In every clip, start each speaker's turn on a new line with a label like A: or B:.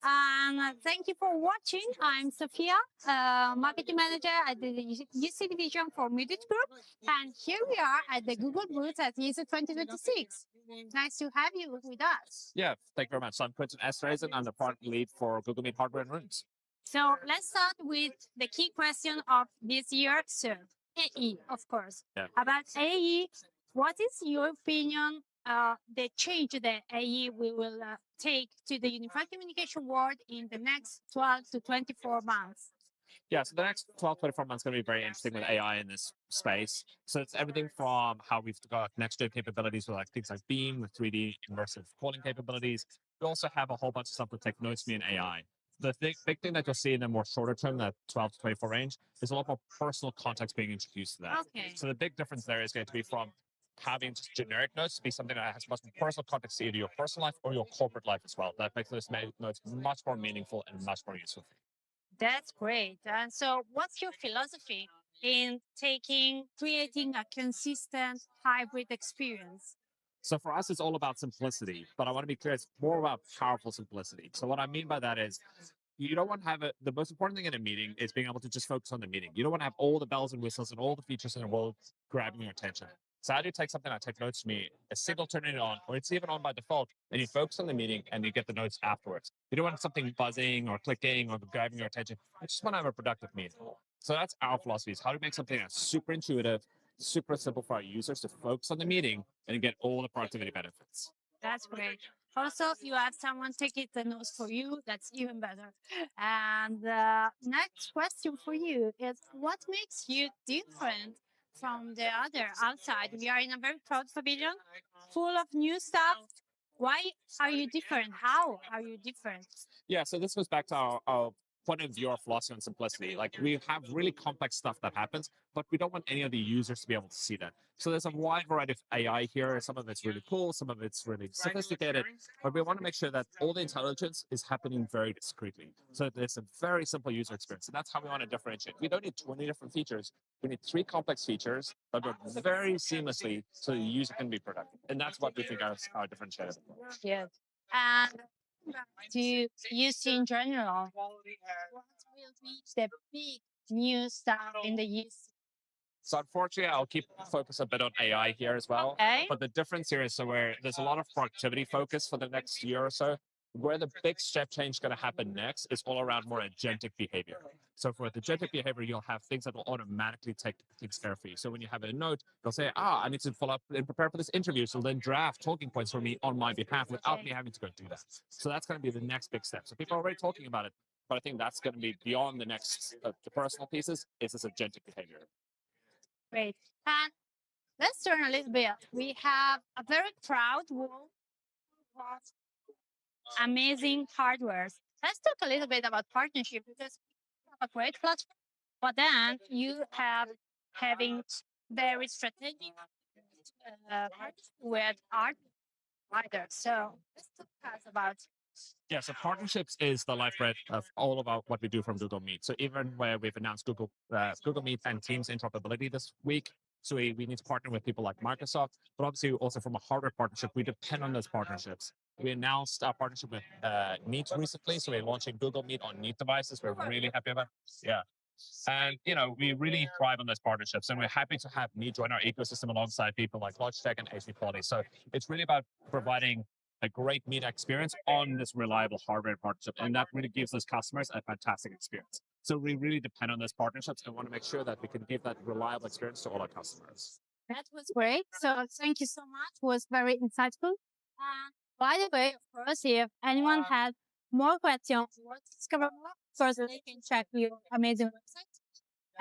A: And thank you for watching. I'm Sophia, marketing manager at the ISE division for Midwich Group. And here we are at the Google booth at ISE 2026. Nice to have you with us.
B: Yeah, thank you very much. So I'm Quentin Esterhuizen. I'm the product lead for Google Meet hardware and rooms.
A: So let's start with the key question of this year, so AE, of course.
B: Yeah.
A: About AE, what is your opinion, the change that AE will take to the unified communication world in the next 12 to 24 months?
B: Yeah, so the next 12, 24 months is going to be very interesting with AI in this space. So it's everything from how we've got next-gen capabilities with like things like Beam, with 3D immersive calling capabilities. We also have a whole bunch of stuff with Take Notes Me and AI. The big thing that you'll see in the more shorter term, that 12 to 24 range, is a lot more personal context being introduced to that.
A: Okay.
B: So the big difference there is going to be from having just generic notes to be something that has much more personal context to either your personal life or your corporate life as well. That makes those notes much more meaningful and much more useful.
A: That's great. And so what's your philosophy in creating a consistent hybrid experience?
B: So for us, it's all about simplicity, but I want to be clear, it's more about powerful simplicity. So what I mean by that is you don't want to have the most important thing in a meeting is being able to just focus on the meeting. You don't want to have all the bells and whistles and all the features in the world grabbing your attention. So how do you take something that Take Notes to me, a signal turning it on, or it's even on by default, and you focus on the meeting and you get the notes afterwards. You don't want something buzzing or clicking or grabbing your attention. You just want to have a productive meeting. So that's our philosophy, is how to make something that's super intuitive, super simple for our users to focus on the meeting and get all the productivity benefits.
A: That's great. Also, if you have someone taking the notes for you, that's even better. And the next question for you is, what makes you different from the other outside? We are in a very proud pavilion, full of new stuff. Why are you different? How are you different?
B: Yeah, so this goes back to our point of view, our philosophy on simplicity. Like, we have really complex stuff that happens, but we don't want any of the users to be able to see that. So there's a wide variety of AI here. Some of it's really cool, some of it's really sophisticated, but we want to make sure that all the intelligence is happening very discreetly. So there's a very simple user experience, and that's how we want to differentiate. We don't need 20 different features. We need 3 complex features that work very seamlessly so the user can be productive. And that's what we think is our differentiator.
A: Yes. And to use in general, what will be the big new stuff in the use?
B: So unfortunately, I'll keep focus a bit on AI here as well.
A: Okay.
B: But the difference here is, so where there's a lot of productivity focus for the next year or so, where the big step change is going to happen next is all around more agentic behavior. So for the agentic behavior, you'll have things that will automatically take things care for you. So when you have a note, they'll say, I need to follow up and prepare for this interview. So then draft talking points for me on my behalf without me having to go do that. So that's going to be the next big step. So people are already talking about it, but I think that's going to be beyond the next, the personal pieces, is this agentic behavior.
A: Great. And let's turn a little bit. We have a very proud wall of amazing hardware. Let's talk a little bit about partnership, because you have a great platform, but then you have having very strategic partnership with art providers. So let's talk about.
B: Yeah, so partnerships is the lifeblood of all about what we do from Google Meet. So even where we've announced Google Meet and Teams interoperability this week, so we need to partner with people like Microsoft, but obviously also from a hardware partnership, we depend on those partnerships. We announced our partnership with Meet recently, so we're launching Google Meet on Meet devices. We're really happy about it. Yeah. And, we really thrive on those partnerships, and we're happy to have Meet join our ecosystem alongside people like Logitech and HP Quality. So it's really about providing a great Meet experience on this reliable hardware partnership, and that really gives those customers a fantastic experience. So we really depend on those partnerships and want to make sure that we can give that reliable experience to all our customers.
A: That was great. So thank you so much. It was very insightful. By the way, of course, if anyone has more questions or discover more, first they can check your amazing website.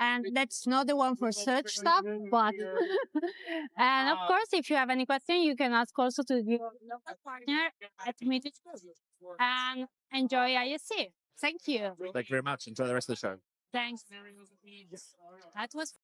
A: And that's not the one for search stuff, but and of course, if you have any question, you can ask also to your local partner at Midwich Group. And enjoy ISE. Thank you.
B: Thank you very much. Enjoy the rest of the show.
A: Thanks. That was